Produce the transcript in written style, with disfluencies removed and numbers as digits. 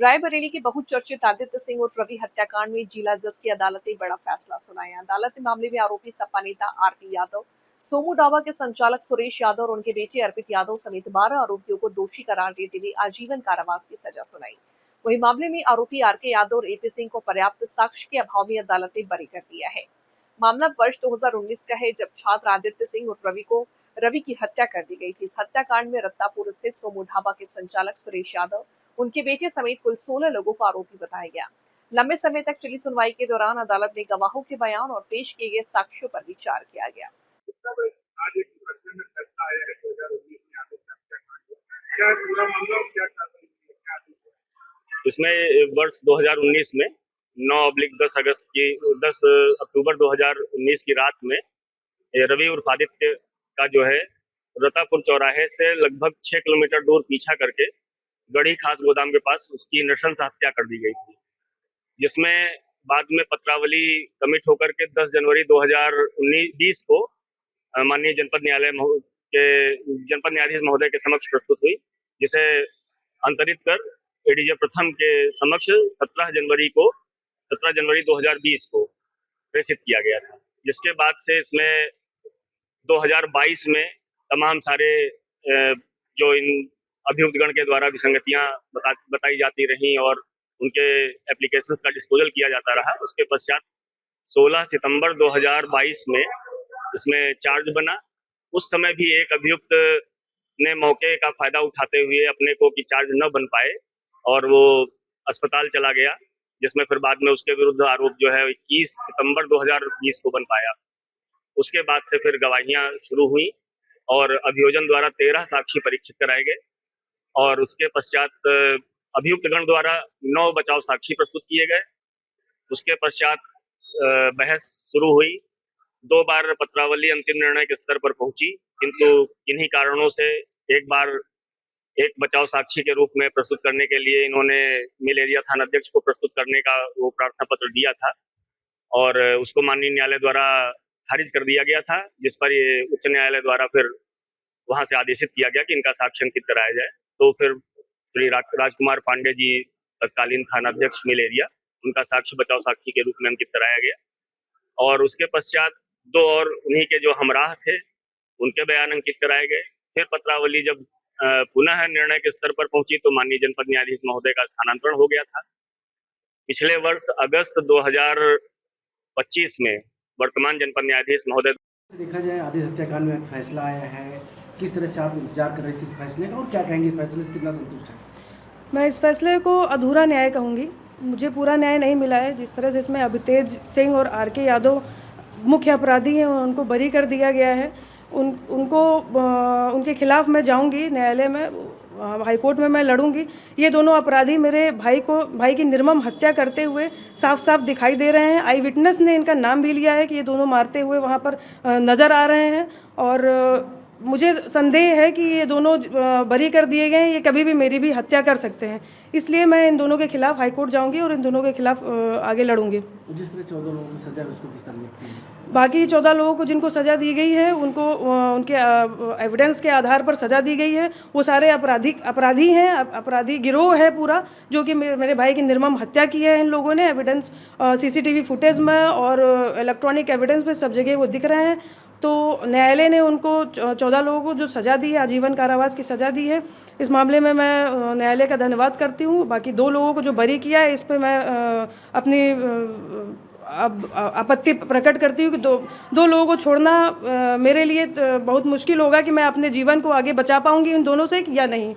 रायबरेली के बहुचर्चित आदित्य सिंह उर्फ रवि हत्याकांड में जिला जज की अदालत ने बड़ा फैसला सुनाया। अदालत ने मामले में आरोपी सपा नेता आरपी यादव, सोमू ढाबा के संचालक सुरेश यादव और उनके बेटे अर्पित यादव समेत 12 आरोपियों को दोषी करार देते हुए आजीवन कारावास की सजा सुनाई। वहीं मामले में आरोपी आरके यादव और एपी सिंह को पर्याप्त साक्ष्य के अभाव में अदालत ने बरी कर दिया है। मामला वर्ष 2019 का है, जब छात्र आदित्य सिंह और रवि की हत्या कर दी गई थी। इस हत्याकांड में रत्तापुर स्थित सोमू ढाबा के संचालक सुरेश यादव, उनके बेटे समेत कुल 16 लोगों को आरोपी बताया गया। लंबे समय तक चली सुनवाई के दौरान अदालत ने गवाहों के बयान और पेश किए गए साक्ष्यों पर विचार किया गया। आज एक प्रश्न में फैसला आया है 2019 में आदित्य हत्याकांड क्या पूरा मामला क्या इसमें वर्ष 2019 में 10 अक्टूबर 2019 की रात में रवि उर्फ आदित्य का जो है रतापुर चौराहे से लगभग 6 किलोमीटर दूर पीछा करके गढ़ी खास गोदाम के पास उसकी नृशंस हत्या कर दी गई थी, जिसमें बाद में पत्रावली कमिट होकर के 10 जनवरी 2020 को माननीय जनपद न्यायाधीश महोदय के समक्ष प्रस्तुत हुई, जिसे अंतरित कर एडीजे प्रथम के समक्ष 17 जनवरी 2020 को प्रेषित किया गया था। जिसके बाद से इसमें 2022 में तमाम सारे जो इन अभियुक्तगण के द्वारा विसंगतियां बताई जाती रहीं और उनके एप्लीकेशंस का डिस्पोजल किया जाता रहा। उसके पश्चात 16 सितंबर 2022 में इसमें चार्ज बना। उस समय भी एक अभियुक्त ने मौके का फायदा उठाते हुए अपने को कि चार्ज न बन पाए और वो अस्पताल चला गया, जिसमें फिर बाद में उसके विरुद्ध आरोप जो है 21 सितंबर 2020 को बन पाया। उसके बाद से फिर गवाहियां शुरू हुई और अभियोजन द्वारा 13 साक्षी परीक्षित कराए गए और उसके पश्चात अभियुक्तगण द्वारा 9 बचाव साक्षी प्रस्तुत किए गए। उसके पश्चात बहस शुरू हुई। 2 बार पत्रावली अंतिम निर्णय के स्तर पर पहुंची, किंतु किन्हीं कारणों से एक बचाव साक्षी के रूप में प्रस्तुत करने के लिए इन्होंने मिल एरिया थाना अध्यक्ष को प्रस्तुत करने का वो प्रार्थना पत्र दिया था और उसको माननीय न्यायालय द्वारा खारिज कर दिया गया था, जिस पर ये उच्च न्यायालय द्वारा फिर वहां से आदेशित किया गया कि इनका साक्ष्य अंकित कराया जाए। तो फिर श्री राजकुमार पांडे जी तत्कालीन थाना अध्यक्ष मिल एरिया, उनका साक्ष्य बचाव साक्षी के रूप में अंकित कराया गया और उसके पश्चात 2 और उन्हीं के जो हमराह थे उनके बयान अंकित कराए गए। फिर पत्रावली जब पुनः निर्णय के स्तर पर पहुंची तो माननीय जनपद न्यायाधीश महोदय का स्थानांतरण हो गया था। पिछले वर्ष अगस्त 2025 में वर्तमान जनपद न्यायाधीश महोदय। देखा जाए आदित्य हत्याकांड में फैसला आया है, किस तरह से आप इंतजार कर रहे थे इस फैसले का और क्या कहेंगे इस फैसले से कितना संतुष्ट है? मैं इस फैसले को अधूरा न्याय कहूँगी। मुझे पूरा न्याय नहीं मिला है। जिस तरह से इसमें अभितेज सिंह और आरके यादव मुख्य अपराधी हैं, उनको बरी कर दिया गया है। उनके खिलाफ मैं जाऊंगी न्यायालय में, हाईकोर्ट में मैं लड़ूंगी। ये दोनों अपराधी मेरे भाई की निर्मम हत्या करते हुए साफ साफ दिखाई दे रहे हैं। आई विटनेस ने इनका नाम भी लिया है कि ये दोनों मारते हुए वहाँ पर नज़र आ रहे हैं और मुझे संदेह है कि ये दोनों बरी कर दिए गए हैं, ये कभी भी मेरी भी हत्या कर सकते हैं। इसलिए मैं इन दोनों के खिलाफ हाईकोर्ट जाऊंगी और इन दोनों के खिलाफ आगे लड़ूंगी। जिस तरह 14 लोगों को सजा है उसको किस तरह देखते हैं? बाकी 14 लोगों को जिनको सज़ा दी गई है उनको उनके एविडेंस के आधार पर सज़ा दी गई है। वो सारे अपराधी हैं, अपराधी गिरोह है पूरा, जो कि मेरे भाई की निर्मम हत्या की है। इन लोगों ने एविडेंस सीसीटीवी फुटेज में और इलेक्ट्रॉनिक एविडेंस में सब जगह वो दिख रहे हैं। तो न्यायालय ने उनको 14 लोगों को जो सज़ा दी है, आजीवन कारावास की सज़ा दी है। इस मामले में मैं न्यायालय का धन्यवाद करती हूँ। बाकी 2 लोगों को जो बरी किया है, इस पर मैं अपनी आपत्ति प्रकट करती हूँ कि दो लोगों को छोड़ना मेरे लिए बहुत मुश्किल होगा कि मैं अपने जीवन को आगे बचा पाऊँगी इन दोनों से या नहीं।